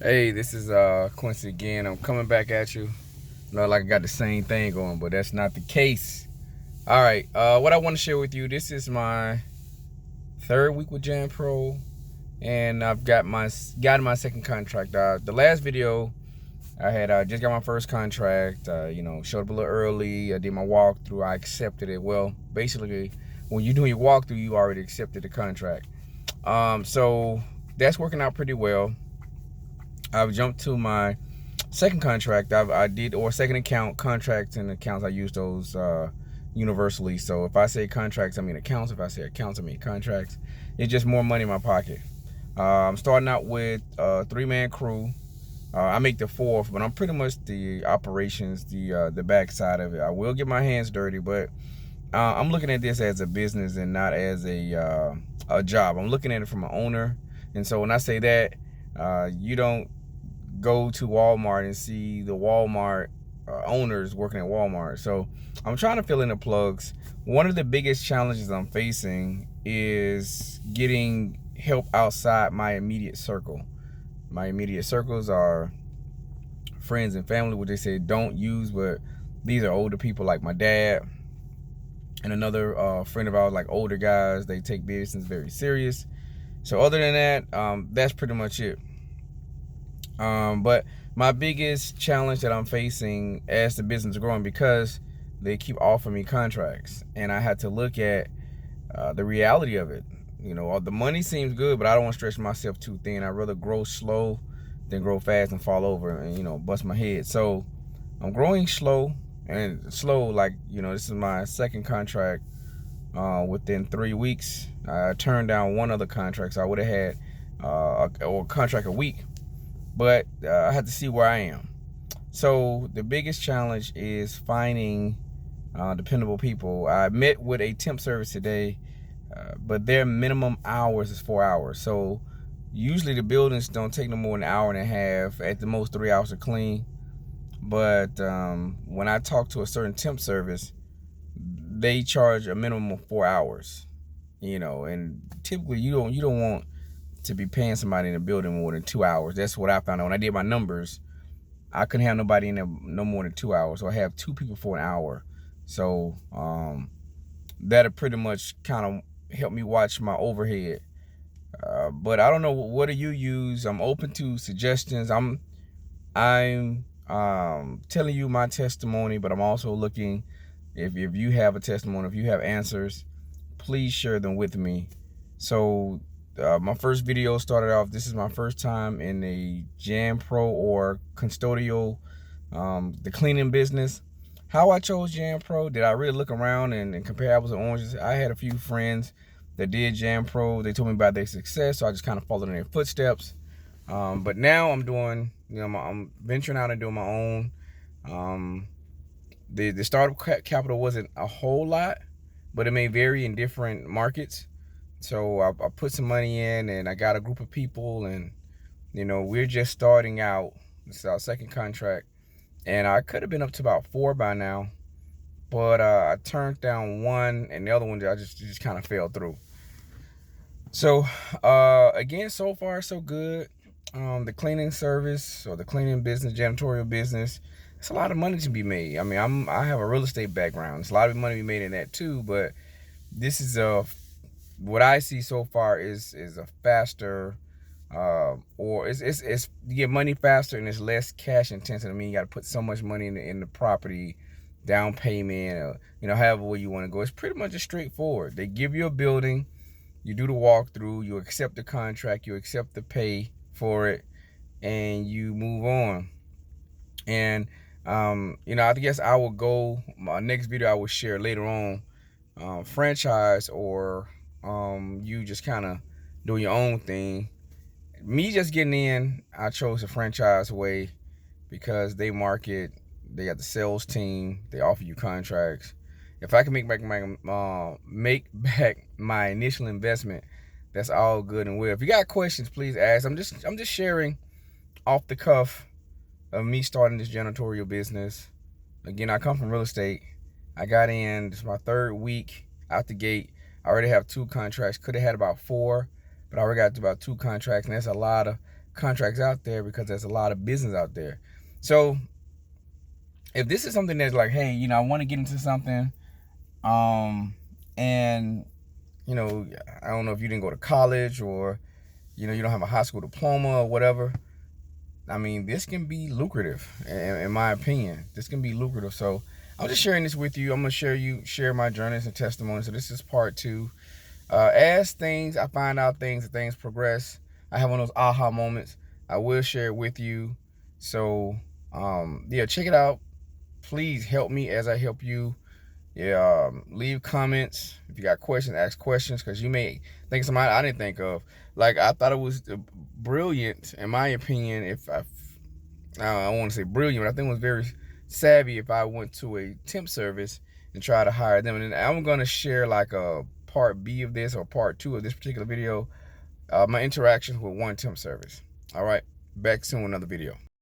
Hey, this is Quincy again. I'm coming back at you. Not like I got the same thing going, but that's not the case. All right, what I want to share with you. This is my third week with Jam Pro, and I've gotten my second contract. The last video I had just got my first contract. Showed up a little early. I did my walkthrough. I accepted it. Well, basically, when you're doing your walkthrough, you already accepted the contract. So that's working out pretty well. I've jumped to my second contract. Second account. Contracts and accounts, I use those universally. So if I say contracts, I mean accounts. If I say accounts, I mean contracts. It's just more money in my pocket. I'm starting out with a 3-man crew. I make the fourth, but I'm pretty much the operations, the back side of it. I will get my hands dirty, but I'm looking at this as a business and not as a job. I'm looking at it from an owner. And so when I say that, you don't go to Walmart and see the Walmart owners working at Walmart. So I'm trying to fill in the plugs. One of the biggest challenges I'm facing is getting help outside my immediate circle. My immediate circles are friends and family, which they say don't use, but these are older people like my dad and another friend of ours, like older guys. They take business very serious. So other than that, that's pretty much it. But my biggest challenge that I'm facing as the business is growing, because they keep offering me contracts, and I had to look at the reality of it. The money seems good, but I don't want to stretch myself too thin. I'd rather grow slow than grow fast and fall over and bust my head. So I'm growing slow, and slow, like, this is my second contract. Within 3 weeks, I turned down one other contract, so I would have had a contract a week. But I had to see where I am. So the biggest challenge is finding dependable people. I met with a temp service today, but their minimum hours is 4 hours. So usually the buildings don't take no more than an hour and a half, at the most 3 hours to clean. But when I talk to a certain temp service, they charge a minimum of 4 hours. And typically you don't want to be paying somebody in a building more than 2 hours. That's what I found out when I did my numbers. I couldn't have nobody in there no more than 2 hours. So I have 2 people for an hour. So that'll pretty much kind of help me watch my overhead. But I don't know, what do you use? I'm open to suggestions. I'm telling you my testimony, but I'm also looking, if you have a testimony, if you have answers, please share them with me. So my first video started off, this is my first time in a Jam Pro or custodial, the cleaning business. How I chose Jam Pro, did I really look around and compare apples and oranges? I had a few friends that did Jam Pro. They told me about their success, so I just kind of followed in their footsteps. But now I'm doing, I'm venturing out and doing my own. The startup capital wasn't a whole lot, but it may vary in different markets. So I put some money in, and I got a group of people, and we're just starting out. This is our second contract, and I could have been up to about 4 by now, but I turned down one, and the other one I just kind of fell through. So again, so far so good. The cleaning service, or the cleaning business, janitorial business, it's a lot of money to be made. I mean, I have a real estate background. There's a lot of money to be made in that too, but this is what I see so far is a faster, or it's you get money faster, and it's less cash intensive. I mean, you got to put so much money in the property, down payment, or, however way you want to go. It's pretty much just straightforward. They give you a building, you do the walkthrough, you accept the contract, you accept the pay for it, and you move on. And I guess I will go, my next video I will share later on, franchise, or you just kind of doing your own thing. Me just getting in, I chose the franchise way because they market, they got the sales team, they offer you contracts. If I can make back my initial investment, that's all good and well. If you got questions, please ask. I'm just sharing off the cuff of me starting this janitorial business. Again, I come from real estate. I got in, this is my third week out the gate. I already have 2 contracts. Could have had about 4, but I already got to about 2 contracts, and that's a lot of contracts out there because there's a lot of business out there. So if this is something that's like, hey, you know, I want to get into something, and you know, I don't know if you didn't go to college, or you know, you don't have a high school diploma or whatever. I mean, this can be lucrative, in my opinion. This can be lucrative. So I'm just sharing this with you. I'm gonna share my journeys and testimonies. So this is part 2. As I find out things and things progress, I have one of those aha moments, I will share it with you. So yeah, check it out. Please help me as I help you. Yeah, leave comments. If you got questions, ask questions, because you may think of somebody I didn't think of. Like, I thought it was brilliant, in my opinion. If I don't want to say brilliant, but I think it was very savvy if I went to a temp service and try to hire them. And I'm going to share like a part B of this, or part 2 of this particular video, my interactions with one temp service. All right, back soon with another video.